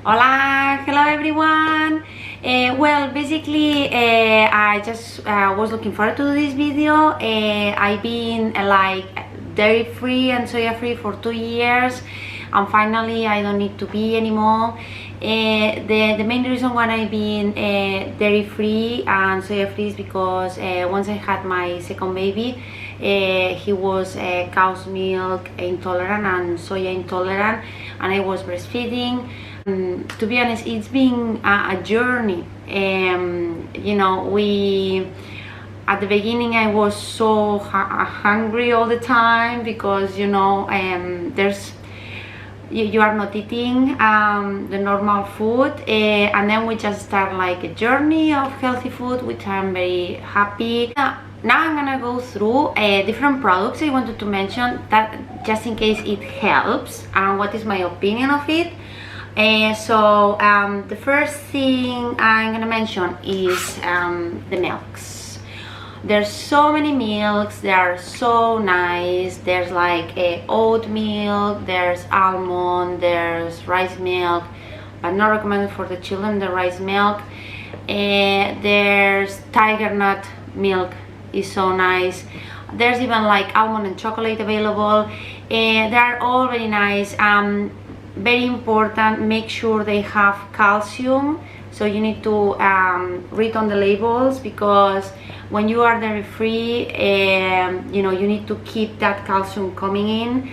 Hola, hello everyone. Well, basically, I just was looking forward to this video. I've been like dairy-free and soya-free for 2 years, and finally I don't need to be anymore. The main reason why I've been dairy-free and soya-free is because once I had my second baby, he was cow's milk intolerant and soya intolerant, and I was breastfeeding. To be honest, it's been a journey. You know, at the beginning I was so hungry all the time because, you know, you are not eating the normal food, and then we just start like a journey of healthy food, which I'm very happy. Now I'm gonna go through different products I wanted to mention, that just in case it helps, and what is my opinion of it. So the first thing I'm gonna mention is the milks. There's so many milks, they are so nice. There's like oat milk, there's almond, there's rice milk, but not recommended for the children, the rice milk. There's tiger nut milk, is so nice. There's even like almond and chocolate available. They are all very nice. Very important, make sure they have calcium, so you need to read on the labels, because when you are dairy free, you know, you need to keep that calcium coming in.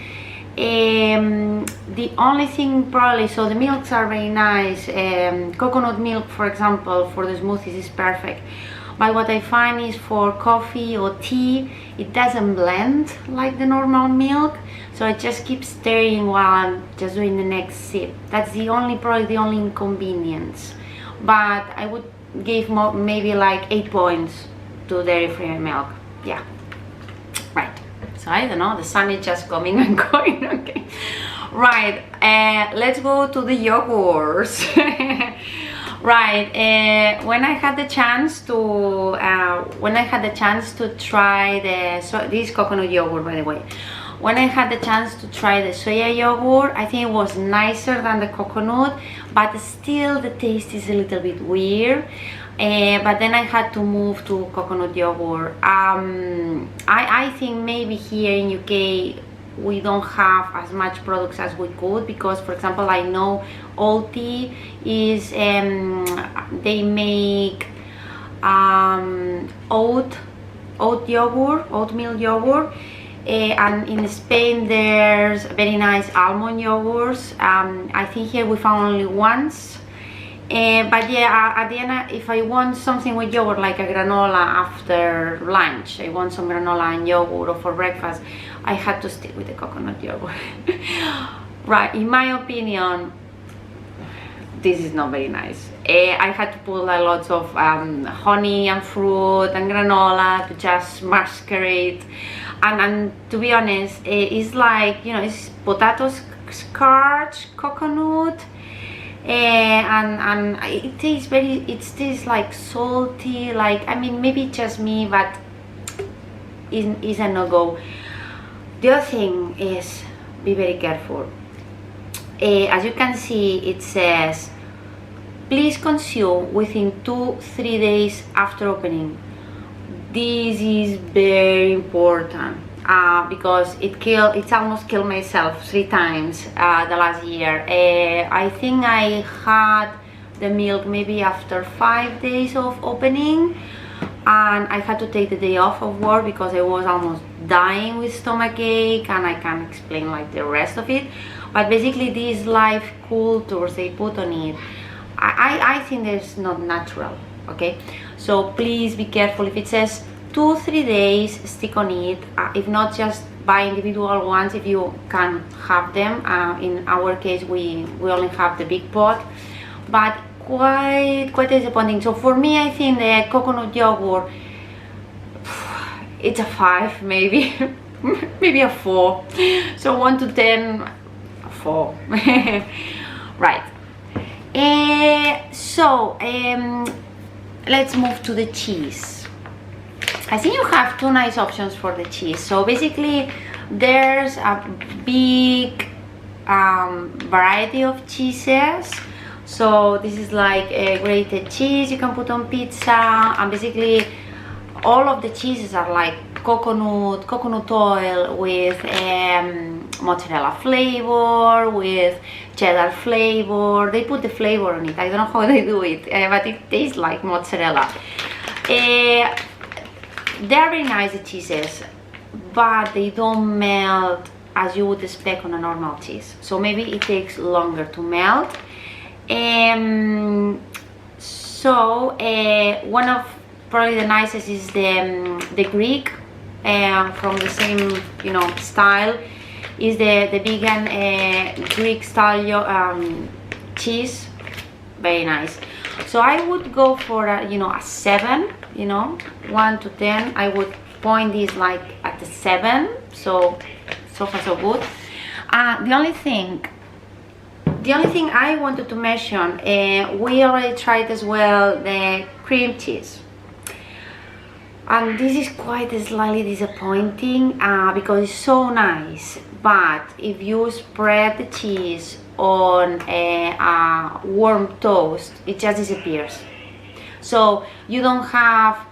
The only thing probably, so the milks are very nice. Coconut milk, for example, for the smoothies is perfect, but what I find is for coffee or tea, it doesn't blend like the normal milk, so I just keep stirring while I'm just doing the next sip. That's the only, probably the only inconvenience, but I would give more, maybe like 8 points to dairy-free milk. Yeah, right. So I don't know, the sun is just coming and going. Okay, right. Let's go to the yogurts. Right, when I had the chance to try this coconut yogurt, by the way, when I had the chance to try the soya yogurt, I think it was nicer than the coconut, but still the taste is a little bit weird. But then I had to move to coconut yogurt. I think maybe here in UK we don't have as much products as we could, because for example I know Aldi is they make oatmeal yogurt, and in Spain there's very nice almond yogurts. I think here we found only once. But yeah, at the end, if I want something with yogurt, like a granola after lunch, I want some granola and yogurt, or for breakfast, I had to stick with the coconut yogurt. Right, in my opinion, this is not very nice. I had to put like lots of honey and fruit and granola to just masquerade, and to be honest, it's like, you know, it's potato starch, coconut. And it tastes like salty, like, I mean, maybe just me, but is a no-go. The other thing is, be very careful. As you can see, it says please consume within 2-3 days after opening. This is very important. Because it's almost killed myself 3 times the last year. I think I had the milk maybe after 5 days of opening, and I had to take the day off of work because I was almost dying with stomachache, and I can't explain like the rest of it. But basically these live cultures they put on it, I think it's not natural. Okay, so please be careful. If it says 2-3 days, stick on it. If not, just buy individual ones if you can have them. In our case, we only have the big pot, but quite disappointing. So for me, I think the coconut yogurt, it's a 5 maybe. Maybe a 4. So 1 to 10, 4. Right. So let's move to the cheese. I think you have 2 nice options for the cheese. So basically there's a big variety of cheeses. So this is like a grated cheese you can put on pizza, and basically all of the cheeses are like coconut oil with mozzarella flavor, with cheddar flavor. They put the flavor on it. I don't know how they do it, but it tastes like mozzarella. They're very nice, the cheeses, but they don't melt as you would expect on a normal cheese. So maybe it takes longer to melt. One of probably the nicest is the Greek, from the same style, is the vegan Greek style cheese. Very nice. So I would go for a 7, 1 to 10. I would point this like at the 7. So far so good. The only thing I wanted to mention, we already tried as well the cream cheese, and this is quite slightly disappointing because it's so nice, but if you spread the cheese on a warm toast, it just disappears. So you don't have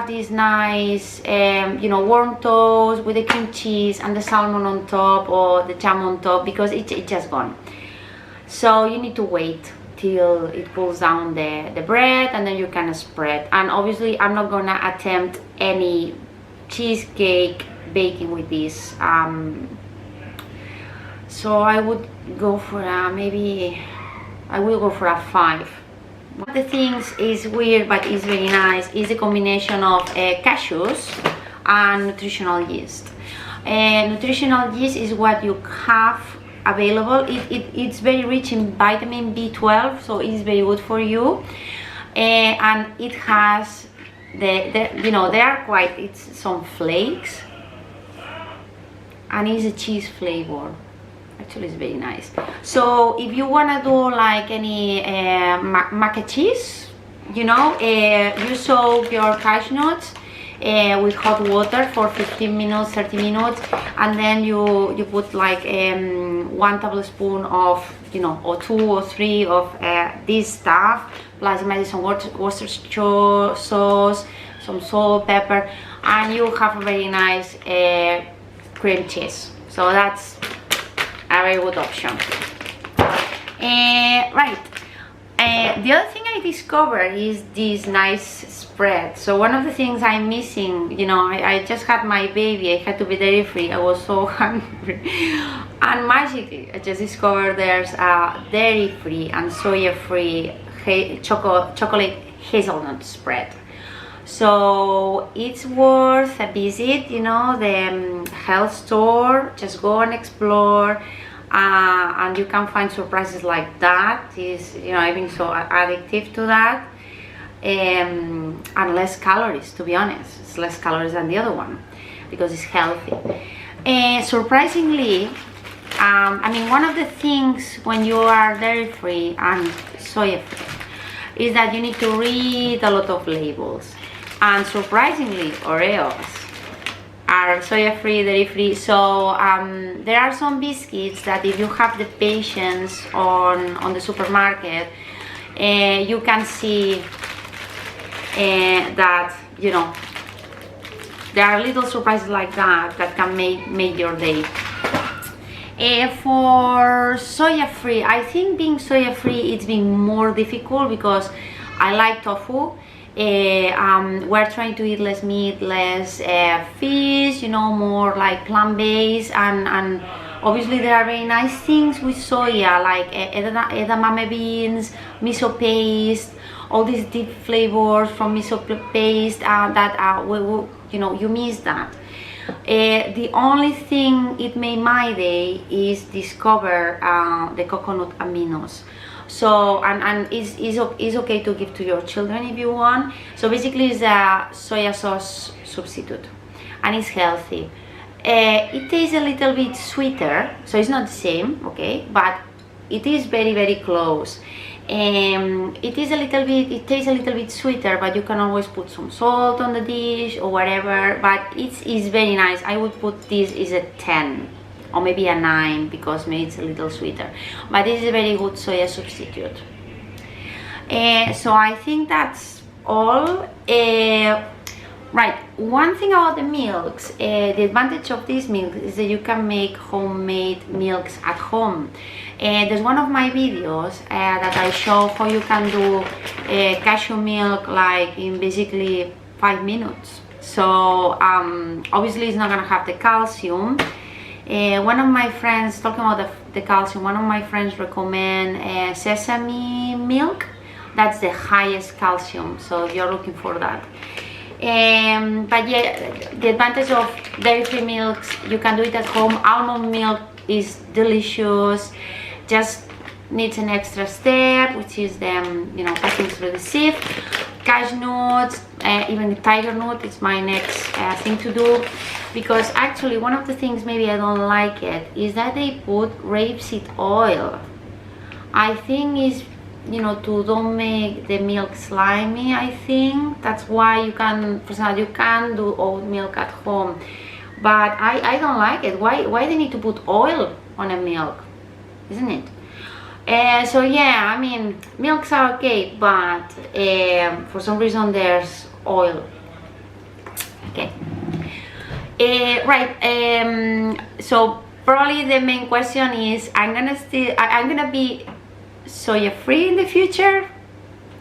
this nice warm toast with the cream cheese and the salmon on top or the jam on top, because it's just gone. So you need to wait till it cools down the bread, and then you can spread. And obviously I'm not gonna attempt any cheesecake baking with this, so I would go for a 5. One of the things is weird but is very nice is the combination of cashews and nutritional yeast. Nutritional yeast is what you have available. It's very rich in vitamin B12, so it's very good for you, and it has it's some flakes, and it's a cheese flavor. Actually, it's very nice. So if you want to do like any mac and cheese, you soak your cashew nuts with hot water for 15 minutes, 30 minutes, and then you put like 1 tablespoon of or 2 or 3 of this stuff, plus maybe some Worcestershire sauce, some salt, pepper, and you have a very nice cream cheese. So that's a very good option. Right. The other thing I discovered is this nice spread. So one of the things I'm missing, I just had my baby, I had to be dairy free, I was so hungry, and magically I just discovered there's a dairy free and soya free chocolate hazelnut spread. So it's worth a visit, the health store. Just go and explore, and you can find surprises like that. Is I've been so addictive to that, and less calories, to be honest. It's less calories than the other one because it's healthy. Surprisingly, one of the things when you are dairy free and soya free is that you need to read a lot of labels. And surprisingly, Oreos are soya free, dairy free. So there are some biscuits that if you have the patience on the supermarket, you can see that there are little surprises like that can make your day. For soya free, I think being soya free it's been more difficult because I like tofu. We're trying to eat less meat, less fish, more like plant-based, and obviously there are very nice things with soya, like edamame beans, miso paste, all these deep flavors from miso paste that you miss that. The only thing it made my day is discover the coconut aminos. So and it's okay to give to your children if you want. So basically it's a soya sauce substitute, and it's healthy. It tastes a little bit sweeter, so it's not the same, okay, but it is very, very close. It tastes a little bit sweeter, but you can always put some salt on the dish or whatever. But it's very nice. I would put this is a 10. or maybe a 9 because maybe it's a little sweeter, but this is a very good soya substitute. So I think that's all. Right, one thing about the milks, the advantage of these milks is that you can make homemade milks at home. There's one of my videos that I show how you can do cashew milk like in basically 5 minutes. So obviously it's not gonna have the calcium. One of my friends, talking about the calcium, one of my friends recommend sesame milk. That's the highest calcium, so if you're looking for that. But yeah, the advantage of dairy-free milks, you can do it at home. Almond milk is delicious, just needs an extra step, which is them, you know, passing through the sieve. Cashew nuts, even tiger nut is my next thing to do, because actually one of the things maybe I don't like it is that they put rapeseed oil. I think is, you know, to don't make the milk slimy. I think that's why you can, for example, you can do oat milk at home, but I don't like it. Why they need to put oil on a milk, isn't it? So yeah, I mean, milks are okay, but for some reason there's oil. Okay. Right. So probably the main question is, I'm gonna be soya free in the future?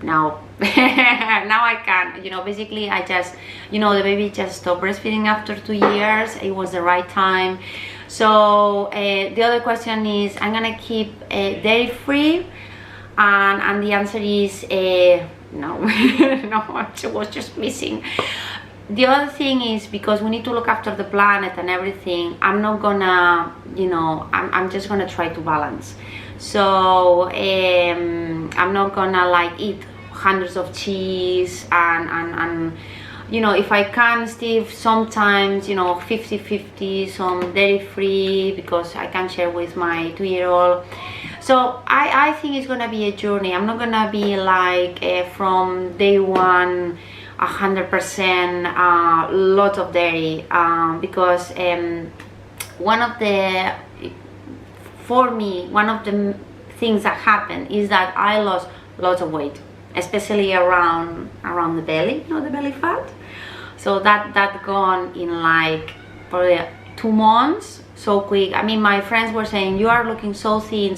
No. Now I can, you know, basically I just, you know, the baby just stopped breastfeeding after 2 years. It was the right time. So the other question is, I'm gonna keep dairy free, and the answer is no. No, I was just missing. The other thing is, because we need to look after the planet and everything, I'm not gonna, you know, I'm just gonna try to balance. So I'm not gonna like eat hundreds of cheese and you know, if I can, Steve, sometimes, you know, 50-50, some dairy free, because I can share with my 2-year-old. So I think it's gonna be a journey. I'm not gonna be like from day one 100% lot of dairy, because for me, one of the things that happened is that I lost lots of weight, especially around the belly, you know, the belly fat. So that gone in like probably 2 months, so quick. I mean, my friends were saying, you are looking so thin,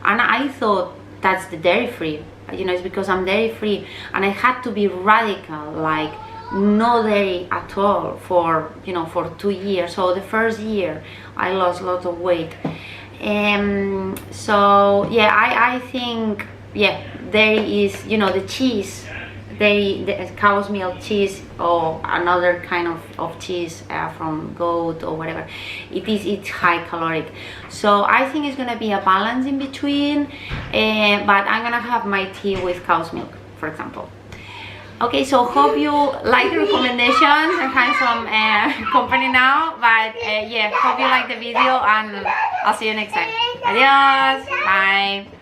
and I thought that's the dairy free, you know, it's because I'm dairy free, and I had to be radical, like no dairy at all for, you know, for 2 years. So the first year I lost lots of weight. So yeah, I think, yeah, dairy is, you know, the cheese, the cow's milk cheese, or another kind of cheese from goat or whatever, it's high caloric. So I think it's gonna be a balance in between, but I'm gonna have my tea with cow's milk, for example. Okay, so hope you like the recommendations. I have some company now, but yeah, hope you like the video, and I'll see you next time. Adios, bye.